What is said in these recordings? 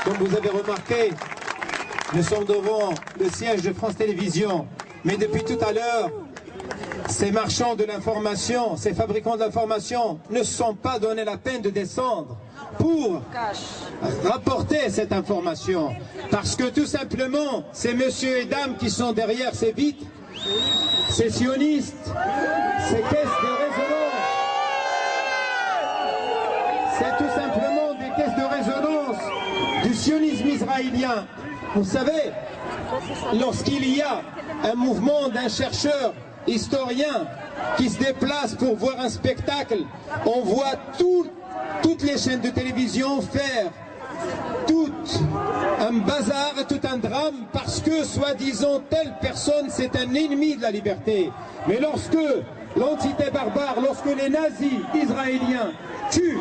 Comme vous avez remarqué, nous sommes devant le siège de France Télévisions. Mais depuis tout à l'heure, ces marchands de l'information, ces fabricants de l'information ne se sont pas donné la peine de descendre pour rapporter cette information. Parce que tout simplement, ces messieurs et dames qui sont derrière ces vitres, ces sionistes, ces caisses de résonance, c'est tout simplement des caisses de résonance du sionisme israélien. Vous savez, lorsqu'il y a un mouvement d'un chercheur historien qui se déplace pour voir un spectacle, on voit toutes les chaînes de télévision faire tout un bazar, tout un drame, parce que soi-disant telle personne c'est un ennemi de la liberté. Mais lorsque l'entité barbare, lorsque les nazis israéliens tuent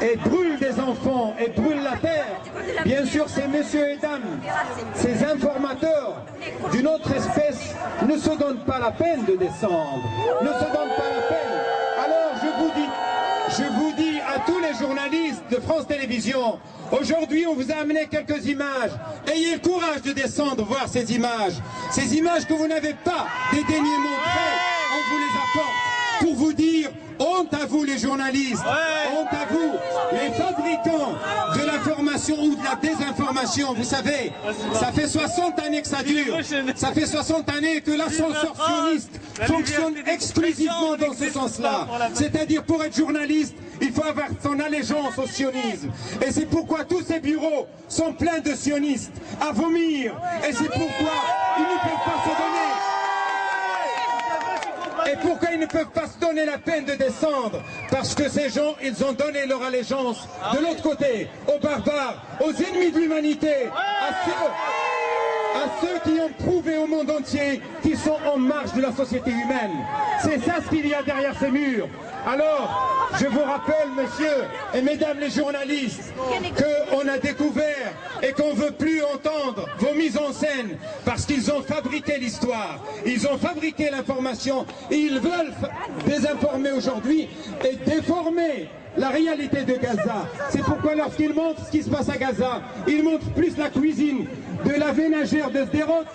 et brûlent des enfants et brûlent la terre, bien sûr ces messieurs et dames, ces informateurs d'une autre espèce ne se donnent pas la peine de descendre, ne se donnent pas la peine. Alors je vous dis à tous les journalistes de France Télévisions, aujourd'hui on vous a amené quelques images, ayez le courage de descendre voir ces images que vous n'avez pas dédaigné montrer, on vous les apporte pour vous dire honte à vous les journalistes, honte à vous les fabricants de l'information ou de la désinformation. Vous savez, ça fait 60 années que ça dure, ça fait 60 années que l'ascenseur sioniste fonctionne exclusivement dans ce sens-là. C'est-à-dire pour être journaliste, il faut avoir son allégeance au sionisme. Et c'est pourquoi tous ces bureaux sont pleins de sionistes à vomir. Et c'est pourquoi ils ne peuvent pas se donner. Et pourquoi ils ne peuvent pas se donner la peine de descendre? Parce que ces gens, ils ont donné leur allégeance de l'autre côté, aux barbares, aux ennemis de l'humanité, à ceux qui ont prouvé au monde entier qu'ils sont en marge de la société humaine. C'est ça ce qu'il y a derrière ces murs. Alors, je vous rappelle, messieurs et mesdames les journalistes, qu'on a découvert et qu'on ne veut plus entendre vos mises en scène parce qu'ils ont fabriqué l'histoire, ils ont fabriqué l'information et ils veulent désinformer aujourd'hui et déformer la réalité de Gaza. C'est pourquoi lorsqu'ils montrent ce qui se passe à Gaza, ils montrent plus la cuisine de la ménagère de Sderot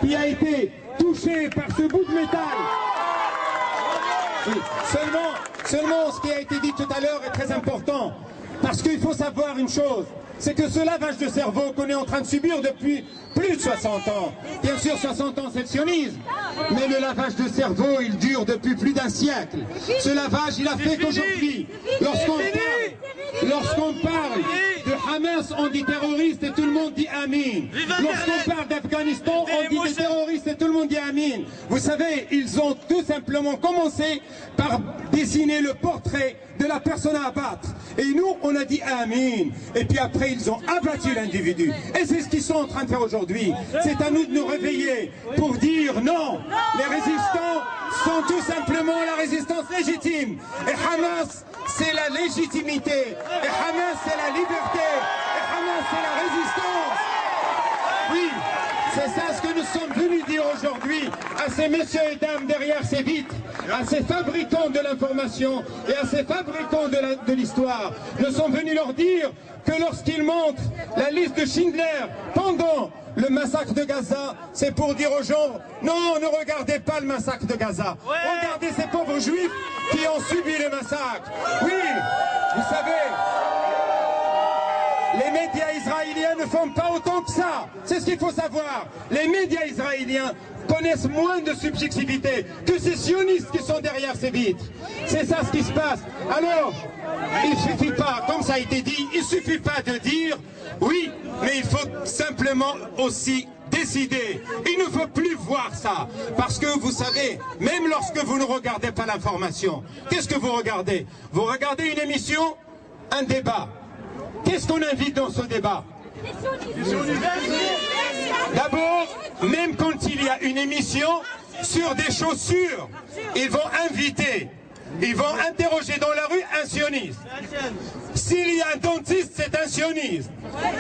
qui a été touchée par ce bout de métal. Oui, seulement ce qui a été dit tout à l'heure est très important, parce qu'il faut savoir une chose, c'est que ce lavage de cerveau qu'on est en train de subir depuis plus de 60 ans, bien sûr 60 ans c'est le sionisme, mais le lavage de cerveau il dure depuis plus d'un siècle. Ce lavage il a fait qu'aujourd'hui, lorsqu'on parle de Hamas on dit terroriste et tout le monde dit Amin. Lorsqu'on parle d'Afghanistan on dit des terroristes et tout le monde dit Amin. Vous savez, ils ont tout simplement commencé par dessiner le portrait de la personne à abattre. Et nous, on a dit Amin. Et puis après, ils ont abattu l'individu. Et c'est ce qu'ils sont en train de faire aujourd'hui. C'est à nous de nous réveiller pour dire non. Les résistants sont tout simplement la résistance légitime. Et Hamas, c'est la légitimité. Et Hamas, c'est la liberté. Et Hamas, c'est la résistance. Oui, c'est ça ce que nous sommes venus dire aujourd'hui à ces messieurs et dames derrière ces vitres, à ces fabricants de l'information et à ces fabricants de l'histoire. Nous sommes venus leur dire que lorsqu'ils montrent la liste de Schindler pendant le massacre de Gaza, c'est pour dire aux gens, non, ne regardez pas le massacre de Gaza. Regardez ces pauvres juifs qui ont subi le massacre. Oui, vous savez, les médias israéliens ne font pas autant que ça. C'est ce qu'il faut savoir. Les médias israéliens connaissent moins de subjectivité que ces sionistes qui sont derrière ces vitres. C'est ça ce qui se passe. Alors, il ne suffit pas, comme ça a été dit, il ne suffit pas de dire oui, mais il faut simplement aussi décider. Il ne faut plus voir ça. Parce que vous savez, même lorsque vous ne regardez pas l'information, qu'est-ce que vous regardez? Vous regardez une émission, un débat. Qu'est-ce qu'on invite dans ce débat? D'abord, même quand il y a une émission sur des chaussures, ils vont inviter ils vont interroger dans la rue un sioniste. S'il y a un dentiste, c'est un sioniste.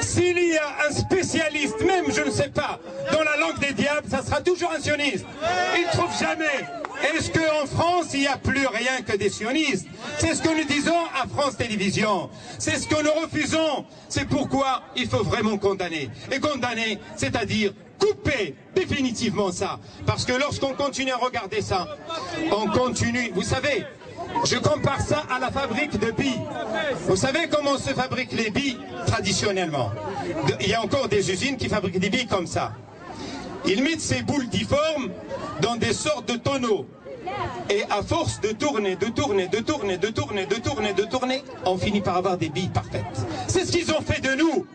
S'il y a un spécialiste, même, je ne sais pas, dans la langue des diables, ça sera toujours un sioniste. Ils ne trouvent jamais. Est-ce qu'en France, il n'y a plus rien que des sionistes? C'est ce que nous disons à France Télévisions. C'est ce que nous refusons. C'est pourquoi il faut vraiment condamner. Et condamner, c'est-à-dire couper définitivement ça. Parce que lorsqu'on continue à regarder ça, on continue. Vous savez, je compare ça à la fabrique de billes. Vous savez comment se fabriquent les billes traditionnellement? Il y a encore des usines qui fabriquent des billes comme ça. Ils mettent ces boules difformes dans des sortes de tonneaux. Et à force de tourner, on finit par avoir des billes parfaites. C'est ce qu'ils ont fait de nous.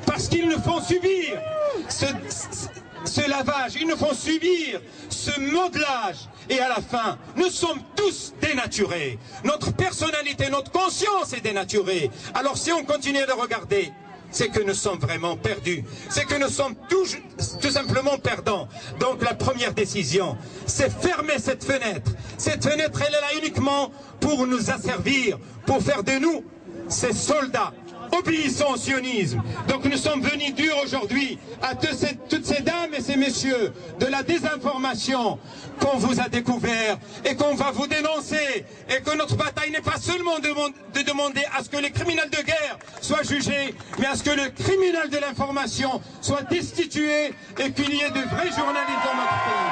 Parce qu'ils nous font subir ce lavage, ils nous font subir ce modelage. Et à la fin, nous sommes tous dénaturés. Notre personnalité, notre conscience est dénaturée. Alors si on continue de regarder, c'est que nous sommes vraiment perdus. C'est que nous sommes tout simplement perdants. Donc la première décision, c'est fermer cette fenêtre. Cette fenêtre, elle est là uniquement pour nous asservir, pour faire de nous ces soldats obéissant au sionisme. Donc nous sommes venus dire aujourd'hui à toutes ces dames et ces messieurs de la désinformation qu'on vous a découvert et qu'on va vous dénoncer, et que notre bataille n'est pas seulement de demander à ce que les criminels de guerre soient jugés, mais à ce que le criminel de l'information soit destitué et qu'il y ait de vrais journalistes dans notre pays.